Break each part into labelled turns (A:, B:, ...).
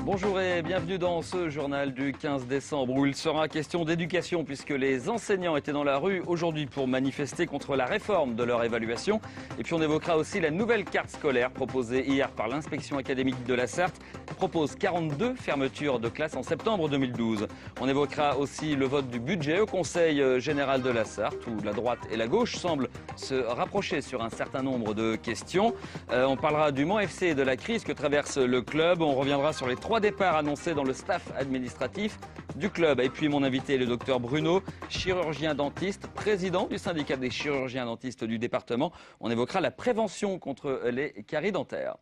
A: Bonjour et bienvenue dans ce journal du 15 décembre où il sera question d'éducation puisque les enseignants étaient dans la rue aujourd'hui pour manifester contre la réforme de leur évaluation. Et puis on évoquera aussi la nouvelle carte scolaire proposée hier par l'inspection académique de la Sarthe qui propose 42 fermetures de classes en septembre 2012. On évoquera aussi le vote du budget au Conseil général de la Sarthe où la droite et la gauche semblent se rapprocher sur un certain nombre de questions. On parlera du Mans FC et de la crise que traverse le club. On reviendra sur les 3 départs annoncés dans le staff administratif du club. Et puis mon invité est le docteur Bruno, chirurgien dentiste, président du syndicat des chirurgiens dentistes du département. On évoquera la prévention contre les caries dentaires.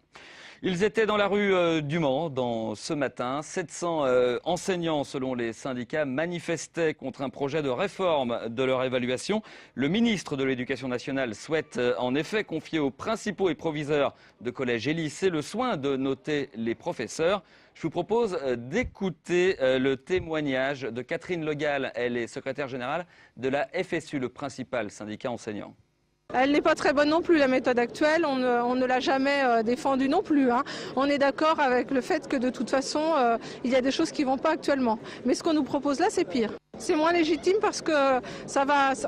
A: Ils étaient dans la rue du Mans ce matin. 700 enseignants, selon les syndicats, manifestaient contre un projet de réforme de leur évaluation. Le ministre de l'Éducation nationale souhaite en effet confier aux principaux et proviseurs de collèges et lycées le soin de noter les professeurs. Je vous propose d'écouter le témoignage de Catherine Le Gall. Elle est secrétaire générale de la FSU, le principal syndicat enseignant.
B: Elle n'est pas très bonne non plus, la méthode actuelle, on ne l'a jamais défendue non plus. On est d'accord avec le fait que de toute façon, il y a des choses qui ne vont pas actuellement. Mais ce qu'on nous propose là, c'est pire. C'est moins légitime parce que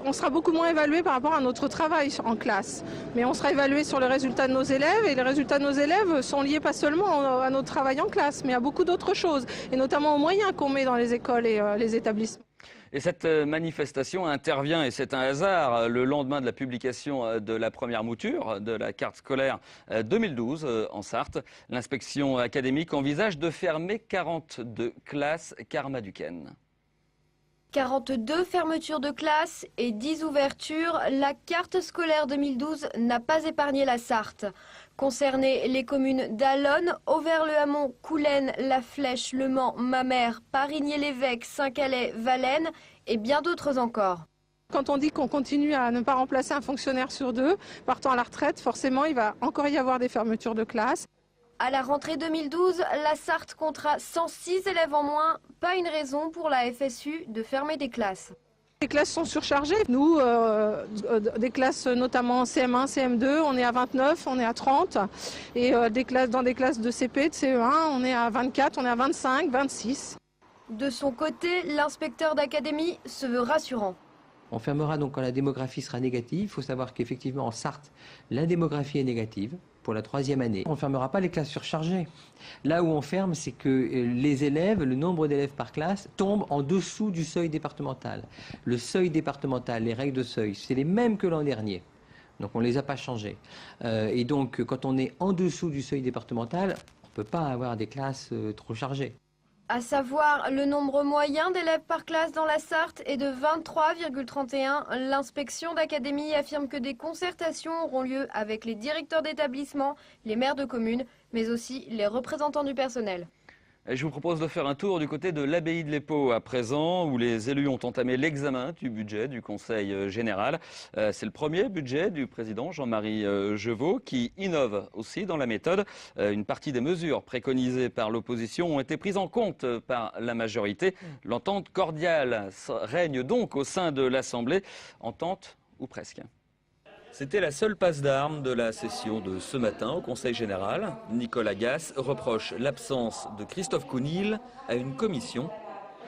B: on sera beaucoup moins évalué par rapport à notre travail en classe. Mais on sera évalué sur les résultats de nos élèves et les résultats de nos élèves sont liés pas seulement à notre travail en classe, mais à beaucoup d'autres choses. Et notamment aux moyens qu'on met dans les écoles et les établissements.
A: Et cette manifestation intervient, et c'est un hasard, le lendemain de la publication de la première mouture de la carte scolaire 2012 en Sarthe. L'inspection académique envisage de fermer 42 classes Karma-Duquesne.
C: 42 fermetures de classes et 10 ouvertures, la carte scolaire 2012 n'a pas épargné la Sarthe. Concernées les communes d'Allonne, Auvers-le-Hamon, Coulennes, La Flèche, Le Mans, Mamers, Parigny-l'Évêque, Saint-Calais, Valène et bien d'autres encore.
B: Quand on dit qu'on continue à ne pas remplacer un fonctionnaire sur 2 partant à la retraite, forcément il va encore y avoir des fermetures de classes.
C: À la rentrée 2012, la Sarthe comptera 106 élèves en moins. Pas une raison pour la FSU de fermer des classes.
B: Les classes sont surchargées. Nous, des classes notamment CM1, CM2, on est à 29, on est à 30. Et dans des classes de CP, de CE1, on est à 24, on est à 25, 26.
C: De son côté, l'inspecteur d'académie se veut rassurant.
D: On fermera donc quand la démographie sera négative. Il faut savoir qu'effectivement en Sarthe, la démographie est négative pour la 3e année. On ne fermera pas les classes surchargées. Là où on ferme, c'est que les élèves, le nombre d'élèves par classe, tombe en dessous du seuil départemental. Le seuil départemental, les règles de seuil, c'est les mêmes que l'an dernier. Donc on ne les a pas changées. Et donc quand on est en dessous du seuil départemental, on ne peut pas avoir des classes trop chargées.
C: À savoir, le nombre moyen d'élèves par classe dans la Sarthe est de 23,31. L'inspection d'académie affirme que des concertations auront lieu avec les directeurs d'établissement, les maires de communes, mais aussi les représentants du personnel.
A: Je vous propose de faire un tour du côté de l'abbaye de l'Épau à présent, où les élus ont entamé l'examen du budget du Conseil général. C'est le premier budget du président Jean-Marie Jeuveau qui innove aussi dans la méthode. Une partie des mesures préconisées par l'opposition ont été prises en compte par la majorité. L'entente cordiale règne donc au sein de l'Assemblée, entente ou presque. C'était la seule passe d'armes de la session de ce matin au Conseil général. Nicolas Gasse reproche l'absence de Christophe Counil à une commission.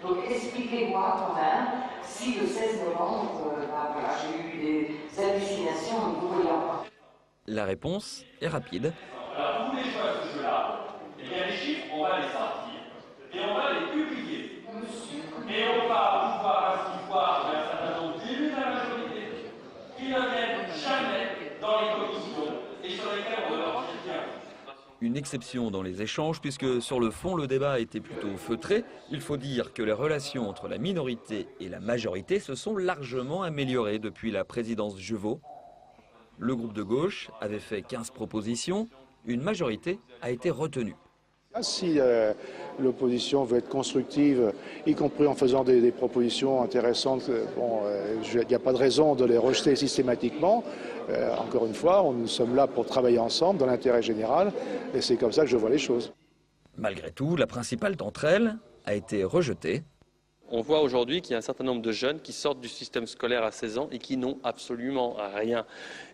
E: Donc expliquez-moi quand même si le 16 novembre, j'ai eu des hallucinations en ne voyant pas.
A: La réponse est rapide.
F: Alors tous les choix de ce jeu-là, eh bien les chiffres, on va les sortir et on va les publier. Et on va pouvoir ainsi voir un certain nombre d'élus de la majorité qui ne viennent jamais dans les commissions et sur lesquelles on leur dit bien.
A: Une exception dans les échanges puisque sur le fond le débat était plutôt feutré. Il faut dire que les relations entre la minorité et la majorité se sont largement améliorées depuis la présidence Jeuveau. Le groupe de gauche avait fait 15 propositions, une majorité a été retenue.
G: Si l'opposition veut être constructive, y compris en faisant des propositions intéressantes, il n'y a pas de raison de les rejeter systématiquement. Encore une fois, nous sommes là pour travailler ensemble dans l'intérêt général et c'est comme ça que je vois les choses.
A: Malgré tout, la principale d'entre elles a été rejetée.
H: On voit aujourd'hui qu'il y a un certain nombre de jeunes qui sortent du système scolaire à 16 ans et qui n'ont absolument rien.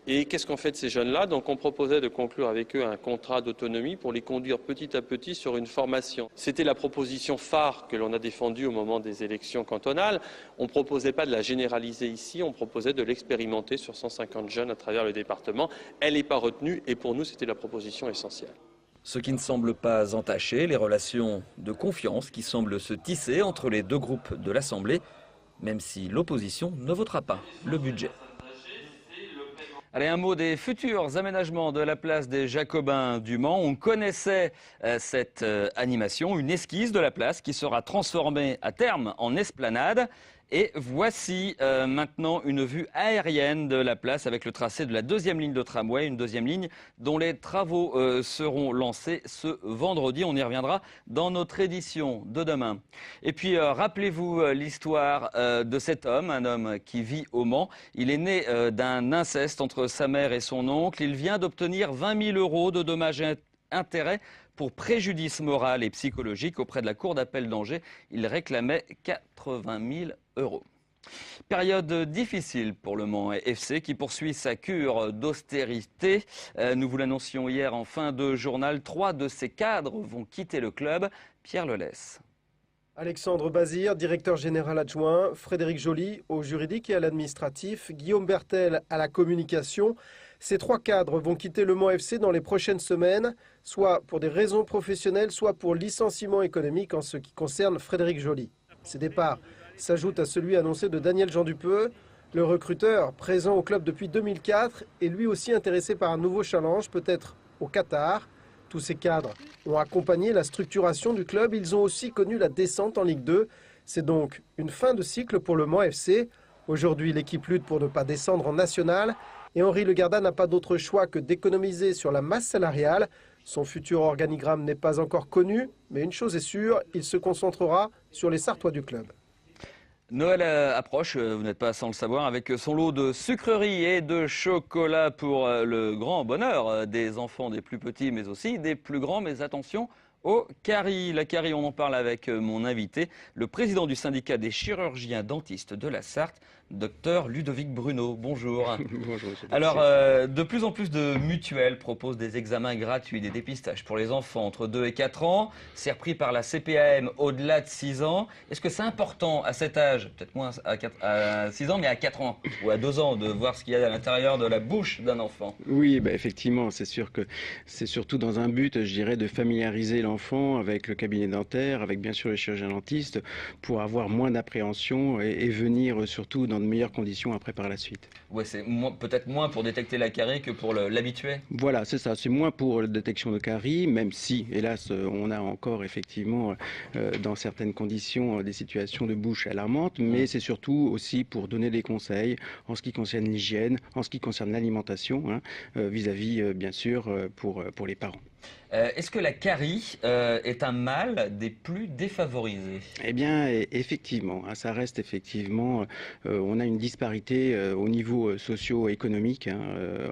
H: Et qu'est-ce qu'on fait de ces jeunes-là? Donc on proposait de conclure avec eux un contrat d'autonomie pour les conduire petit à petit sur une formation. C'était la proposition phare que l'on a défendue au moment des élections cantonales. On ne proposait pas de la généraliser ici, on proposait de l'expérimenter sur 150 jeunes à travers le département. Elle n'est pas retenue et pour nous c'était la proposition essentielle.
A: Ce qui ne semble pas entacher les relations de confiance qui semblent se tisser entre les deux groupes de l'Assemblée, même si l'opposition ne votera pas le budget. Allez, un mot des futurs aménagements de la place des Jacobins du Mans. On connaissait cette animation, une esquisse de la place qui sera transformée à terme en esplanade. Et voici maintenant une vue aérienne de la place avec le tracé de la deuxième ligne de tramway, une deuxième ligne dont les travaux seront lancés ce vendredi. On y reviendra dans notre édition de demain. Et puis rappelez-vous l'histoire de cet homme, un homme qui vit au Mans. Il est né d'un inceste entre sa mère et son oncle. Il vient d'obtenir 20 000 € de dommages et intérêts pour préjudice moral et psychologique auprès de la Cour d'appel d'Angers. Il réclamait 80 000 €. Période difficile pour le Mans FC qui poursuit sa cure d'austérité. Nous vous l'annoncions hier en fin de journal. 3 de ses cadres vont quitter le club. Pierre Lelès.
I: Alexandre Bazir, directeur général adjoint, Frédéric Joly au juridique et à l'administratif, Guillaume Bertel à la communication. Ces 3 cadres vont quitter le Mans FC dans les prochaines semaines, soit pour des raisons professionnelles, soit pour licenciement économique en ce qui concerne Frédéric Joly. Ces départs s'ajoutent à celui annoncé de Daniel Jean Dupeux. Le recruteur, présent au club depuis 2004, est lui aussi intéressé par un nouveau challenge, peut-être au Qatar. Tous ces cadres ont accompagné la structuration du club. Ils ont aussi connu la descente en Ligue 2. C'est donc une fin de cycle pour le Mans FC. Aujourd'hui, l'équipe lutte pour ne pas descendre en national. Et Henri Legarda n'a pas d'autre choix que d'économiser sur la masse salariale. Son futur organigramme n'est pas encore connu, mais une chose est sûre, il se concentrera sur les Sartois du club.
A: Noël approche, vous n'êtes pas sans le savoir, avec son lot de sucreries et de chocolat pour le grand bonheur des enfants des plus petits, mais aussi des plus grands. Mais attention au carie. La carie, on en parle avec mon invité, le président du syndicat des chirurgiens dentistes de la Sarthe, Dr Ludovic Bruno. Bonjour.
J: Bonjour.
A: Alors, de plus en plus de mutuelles proposent des examens gratuits, des dépistages pour les enfants entre 2 et 4 ans. C'est repris par la CPAM au-delà de 6 ans. Est-ce que c'est important à cet âge, peut-être moins à 6 ans, mais à 4 ans ou à 2 ans, de voir ce qu'il y a à l'intérieur de la bouche d'un enfant?
J: Oui, effectivement, c'est sûr que c'est surtout dans un but, je dirais, de familiariser l'enfant avec le cabinet dentaire, avec bien sûr les chirurgiens dentistes, pour avoir moins d'appréhension et venir surtout dans de meilleures conditions après par la suite.
A: Ouais, c'est peut-être moins pour détecter la carie que pour l'habitué.
J: Voilà, c'est ça. C'est moins pour la détection de carie, même si, hélas, on a encore effectivement, dans certaines conditions, des situations de bouche alarmantes, mais c'est surtout aussi pour donner des conseils en ce qui concerne l'hygiène, en ce qui concerne l'alimentation, vis-à-vis, bien sûr, pour les parents.
A: Est-ce que la carie est un mal des plus défavorisés?
J: Eh bien, effectivement, ça reste effectivement, on a une disparité au niveau socio-économique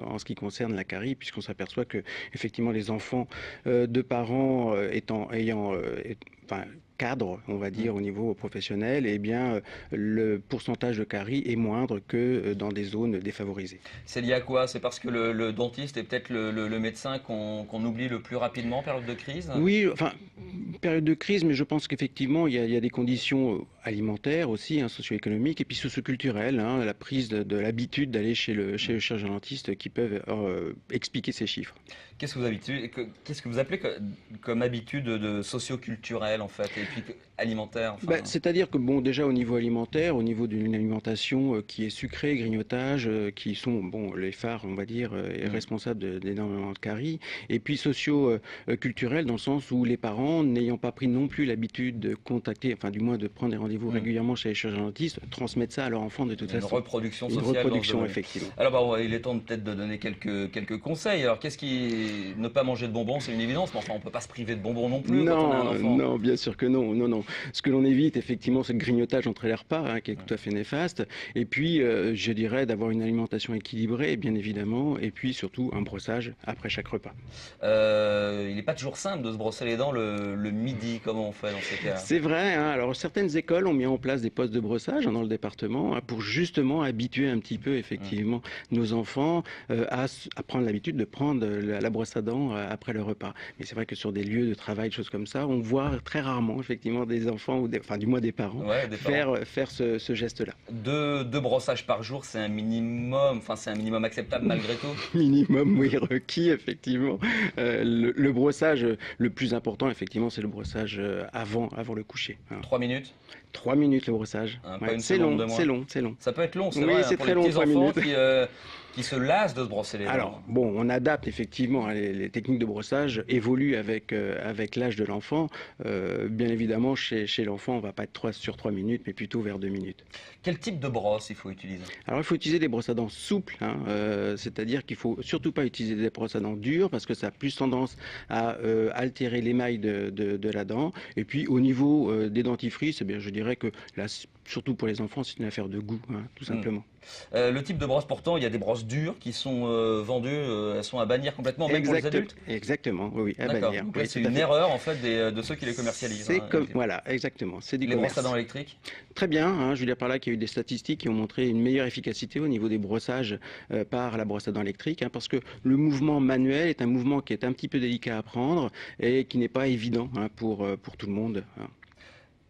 J: en ce qui concerne la carie, puisqu'on s'aperçoit que effectivement les enfants de parents cadre, on va dire, au niveau professionnel, eh bien, le pourcentage de carie est moindre que dans des zones défavorisées.
A: C'est lié à quoi? C'est parce que le dentiste est peut-être le médecin qu'on oublie le plus rapidement en période de crise?
J: Oui, enfin, période de crise, mais je pense qu'effectivement, il y a des conditions alimentaires aussi, socio-économiques, et puis socio-culturelles, la prise de l'habitude d'aller chez le chirurgien dentiste qui peuvent expliquer ces chiffres.
A: Qu'est-ce que vous appelez comme habitude de socio-culturelle, en fait, et puis alimentaire?
J: C'est-à-dire que, déjà au niveau alimentaire, au niveau d'une alimentation qui est sucrée, grignotage, qui sont les phares, on va dire, responsables d'énormément de caries, et puis socio-culturelle dans le sens où les parents, n'ayant pas pris non plus l'habitude de contacter, enfin du moins de prendre des rendez-vous régulièrement chez les chirurgiens dentistes, transmettent ça à leur enfant de toute façon.
A: Une reproduction sociale.
J: Une reproduction, effectivement.
A: Alors, il est temps peut-être de donner quelques conseils. Alors, ne pas manger de bonbons, c'est une évidence, mais enfin, on ne peut pas se priver de bonbons non plus quand on a un enfant.
J: Non, bien sûr que non. Ce que l'on évite, effectivement, c'est le grignotage entre les repas, qui est tout à fait néfaste. Et puis, je dirais d'avoir une alimentation équilibrée, bien évidemment, et puis surtout un brossage après chaque repas.
A: Il n'est pas toujours simple de se brosser les dents le midi. Comment on fait dans ces cas?
J: C'est vrai. Alors, certaines écoles ont mis en place des postes de brossage dans le département pour justement habituer un petit peu effectivement nos enfants à prendre l'habitude de prendre la brosse à dents après le repas. Mais c'est vrai que sur des lieux de travail, des choses comme ça, on voit très rarement effectivement des enfants, enfin du moins des parents, faire ce geste-là.
A: Deux brossages par jour, c'est un minimum, c'est un minimum acceptable malgré tout.
J: Minimum, oui, requis effectivement. Le brossage le plus important effectivement, c'est le brossage avant le coucher.
A: 3 minutes
J: 3 minutes le brossage. C'est long.
A: Ça peut être long, c'est
J: oui,
A: vrai,
J: c'est
A: pour
J: très
A: les
J: long,
A: petits enfants qui se lassent de se brosser les dents.
J: Alors, bon, on adapte effectivement, les techniques de brossage évoluent avec l'âge de l'enfant. Bien évidemment, chez l'enfant, on ne va pas être sur 3 minutes, mais plutôt vers 2 minutes.
A: Quel type de brosse il faut utiliser?
J: Alors, il faut utiliser des brosses à dents souples, c'est-à-dire qu'il ne faut surtout pas utiliser des brosses à dents dures, parce que ça a plus tendance à altérer l'émail de la dent. Et puis, au niveau des dentifrices, je dirais que là, surtout pour les enfants, c'est une affaire de goût, tout simplement.
A: Le type de brosse, pourtant, il y a des brosses dures qui sont vendues, elles sont à bannir complètement, même pour les adultes.
J: Exactement, oui, à bannir.
A: Donc là, c'est une erreur en fait de ceux qui les commercialisent.
J: Voilà, exactement. C'est du
A: les brosses à dents électriques.
J: Très bien, je veux dire par là qu'il y a eu des statistiques qui ont montré une meilleure efficacité au niveau des brossages par la brosse à dents électrique, parce que le mouvement manuel est un mouvement qui est un petit peu délicat à prendre et qui n'est pas évident pour tout le monde.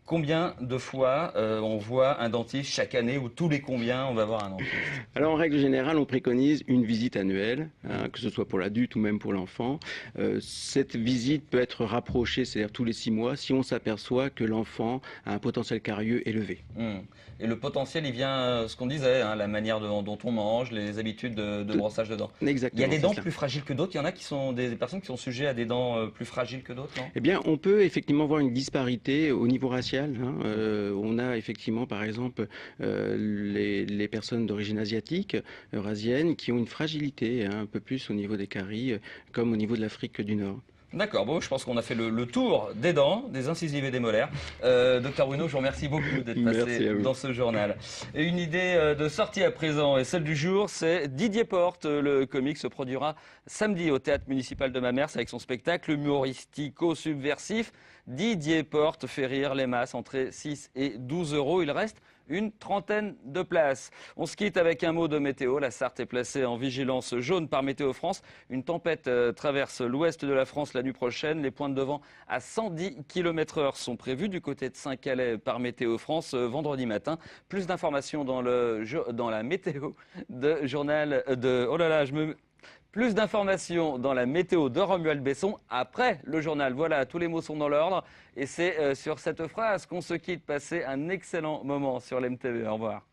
A: Combien de fois on voit un dentiste chaque année, ou tous les combien on va voir un dentiste?
J: Alors en règle générale, on préconise une visite annuelle, que ce soit pour l'adulte ou même pour l'enfant. Cette visite peut être rapprochée, c'est-à-dire tous les 6 mois, si on s'aperçoit que l'enfant a un potentiel carieux élevé.
A: Et le potentiel, il vient, ce qu'on disait, la manière dont on mange, les habitudes de brossage de dents.
J: Exactement.
A: Il y a des dents plus fragiles que d'autres. Il y en a qui sont des personnes qui sont sujettes à des dents plus fragiles que d'autres, non?
J: Eh bien, on peut effectivement voir une disparité au niveau racial. On a effectivement, par exemple, les personnes d'origine asiatique, eurasienne, qui ont une fragilité un peu plus au niveau des caries, comme au niveau de l'Afrique du Nord.
A: D'accord, bon, je pense qu'on a fait le tour des dents, des incisives et des molaires. Docteur Bruno, je vous remercie beaucoup d'être passé dans ce journal. Et une idée de sortie à présent, et celle du jour, c'est Didier Porte. Le comique se produira samedi au Théâtre Municipal de Mamers avec son spectacle humoristico-subversif. Didier Porte fait rire les masses, entrée 6 et 12 €. Il reste une 30aine de places. On se quitte avec un mot de météo. La Sarthe est placée en vigilance jaune par Météo France. Une tempête traverse l'ouest de la France la nuit prochaine. Les pointes de vent à 110 km/h sont prévues du côté de Saint-Calais par Météo France vendredi matin. Plus d'informations dans la météo de journal de... Plus d'informations dans la météo de Romuald Besson après le journal. Voilà, tous les mots sont dans l'ordre. Et c'est sur cette phrase qu'on se quitte. Passez un excellent moment sur l'MTV. Au revoir.